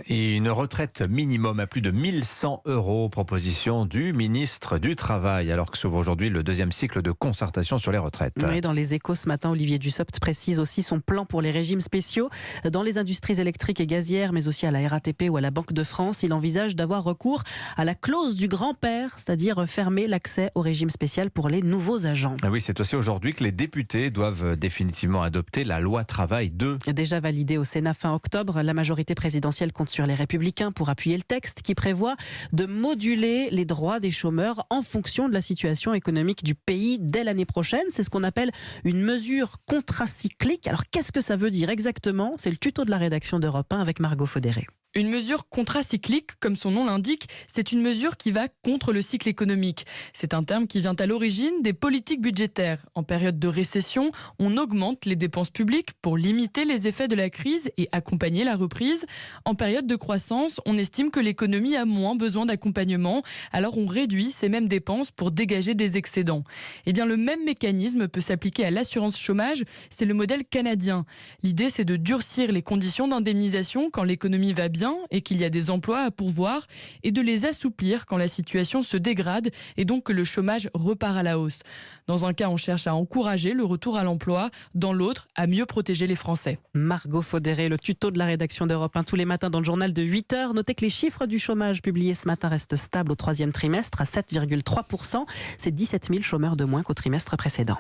Et une retraite minimum à plus de 1100 €, proposition du ministre du Travail, alors que s'ouvre aujourd'hui le deuxième cycle de concertation sur les retraites. Oui, dans les Échos ce matin, Olivier Dussopt précise aussi son plan pour les régimes spéciaux. Dans les industries électriques et gazières, mais aussi à la RATP ou à la Banque de France, il envisage d'avoir recours à la clause du grand-père, c'est-à-dire fermer l'accès au régime spécial pour les nouveaux agents. Ah oui, c'est aussi aujourd'hui que les députés doivent définitivement adopter la loi Travail 2. Déjà validée au Sénat fin octobre, la majorité présidentielle compte sur les Républicains pour appuyer le texte qui prévoit de moduler les droits des chômeurs en fonction de la situation économique du pays dès l'année prochaine. C'est ce qu'on appelle une mesure contracyclique. Alors qu'est-ce que ça veut dire exactement ? C'est le tuto de la rédaction d'Europe 1 avec Margot Faudéré. Une mesure contracyclique, comme son nom l'indique, c'est une mesure qui va contre le cycle économique. C'est un terme qui vient à l'origine des politiques budgétaires. En période de récession, on augmente les dépenses publiques pour limiter les effets de la crise et accompagner la reprise. En période de croissance, on estime que l'économie a moins besoin d'accompagnement, alors on réduit ces mêmes dépenses pour dégager des excédents. Eh bien, le même mécanisme peut s'appliquer à l'assurance chômage, c'est le modèle canadien. L'idée, c'est de durcir les conditions d'indemnisation quand l'économie va bien et qu'il y a des emplois à pourvoir et de les assouplir quand la situation se dégrade et donc que le chômage repart à la hausse. Dans un cas, on cherche à encourager le retour à l'emploi, dans l'autre, à mieux protéger les Français. Margot Faudéré, le tuto de la rédaction d'Europe 1 tous les matins dans le journal de 8h. Notez que les chiffres du chômage publiés ce matin restent stables au troisième trimestre à 7,3%. C'est 17 000 chômeurs de moins qu'au trimestre précédent.